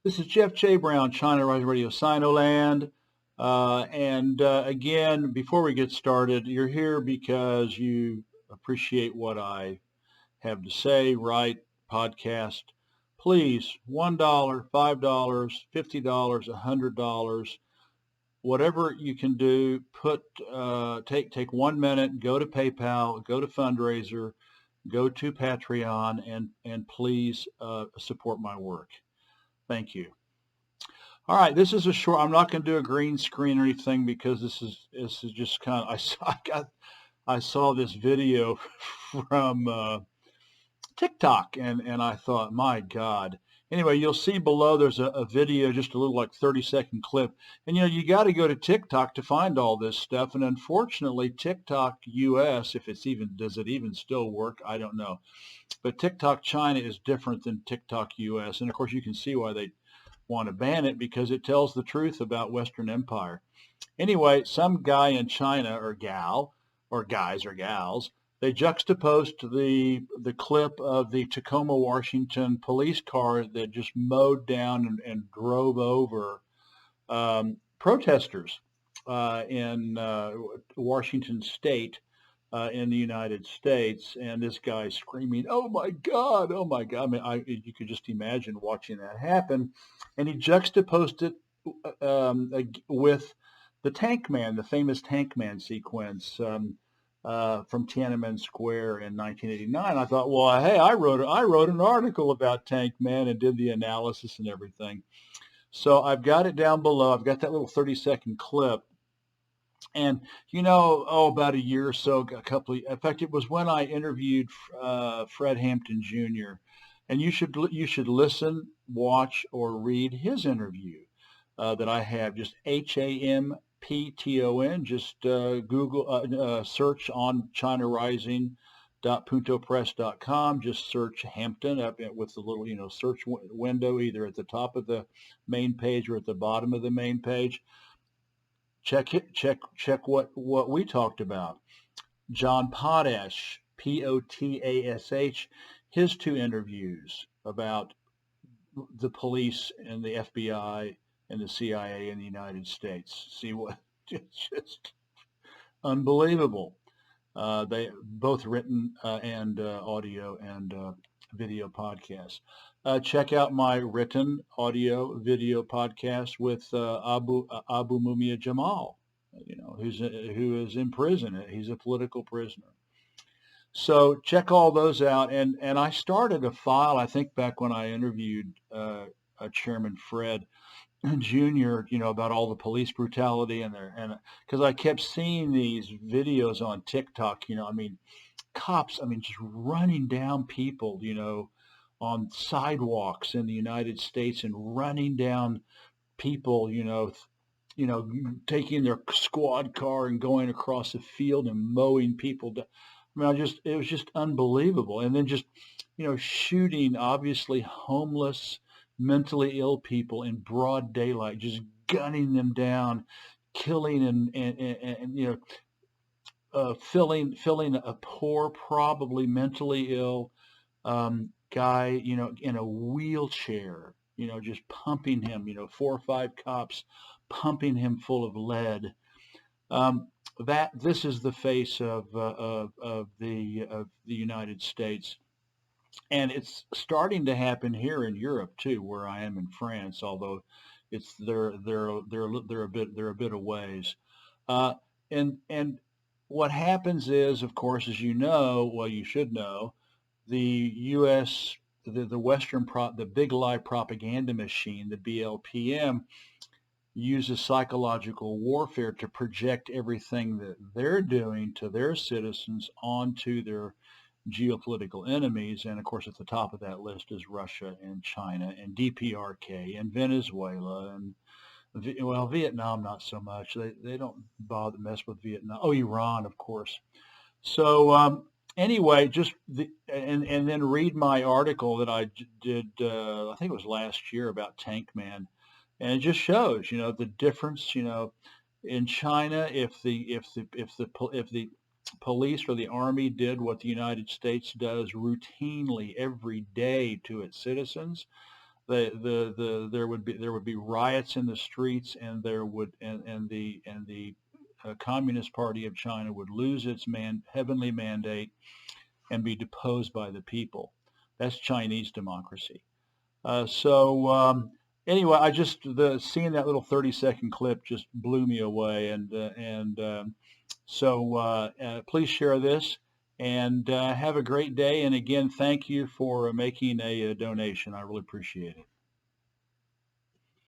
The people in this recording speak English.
This is Jeff J. Brown, China Rising Radio Sinoland. Again, before we get started, you're here because you appreciate what I have to say, write, podcast. Please, $1, $5, $50, $100, whatever you can do, take 1 minute, go to PayPal, go to Fundraiser, go to Patreon, and please support my work. Thank you. All right, this is a short. I'm not going to do a green screen or anything because this is just kind of. I saw this video from TikTok and I thought, my God. Anyway, you'll see below there's a video, just a little like 30-second clip, and you got to go to TikTok to find all this stuff. And unfortunately, TikTok US, if it's even does it even still work, I don't know. But TikTok China is different than TikTok US, and of course you can see why they want to ban it, because it tells the truth about Western Empire. Anyway, some guy in China or gal or guys or gals, they juxtaposed the clip of the Tacoma, Washington police car that just mowed down and drove over protesters in Washington State in the United States, and this guy screaming, "Oh my God! Oh my God!" I mean, you could just imagine watching that happen. And he juxtaposed it with the Tank Man, the famous Tank Man sequence from Tiananmen Square in 1989. I thought, well, hey, I wrote an article about Tank Man and did the analysis and everything. So I've got it down below. I've got that little 30-second clip. And about a year or so, in fact, it was when I interviewed Fred Hampton Jr. And you should listen, watch, or read his interview that I have. Just HAMPTON. Just Google search on China Rising .puntopress.com. Just search Hampton up with the little search window either at the top of the main page or at the bottom of the main page. Check what we talked about. John Potash, Potash, his 2 interviews about the police and the FBI and the CIA in the United States. See what? It's just unbelievable. They both written and audio and video podcasts. Check out my written audio video podcast with Abu Mumia Jamal, who is in prison. He's a political prisoner. So check all those out. And I started a file, I think back when I interviewed Chairman Fred Jr., about all the police brutality and because I kept seeing these videos on TikTok, cops, just running down people, on sidewalks in the United States and running down people, taking their squad car and going across the field and mowing people down. It was just unbelievable. And then just, shooting obviously homeless, mentally ill people in broad daylight, just gunning them down, killing and filling a poor, probably mentally ill guy, in a wheelchair, just pumping him, 4 or 5 cops pumping him full of lead. This is the face of the United States, and it's starting to happen here in Europe too, where I am in France. Although they're a bit of ways, and what happens is, of course, as you should know, the U.S. the Western the big lie propaganda machine, the BLPM, uses psychological warfare to project everything that they're doing to their citizens onto their geopolitical enemies. And of course, at the top of that list is Russia and China and DPRK and Venezuela and Vietnam, not so much. They don't bother to mess with Vietnam. Oh, Iran, of course. So anyway, and then read my article that I did. I think it was last year about Tank Man, and it just shows, the difference. In China, if the police or the army did what the United States does routinely every day to its citizens, there would be riots in the streets, and the Communist Party of China would lose its heavenly mandate and be deposed by the people. That's Chinese democracy. Anyway, seeing that little 30-second clip just blew me away, please share this, and have a great day. And again, thank you for making a donation. I really appreciate it.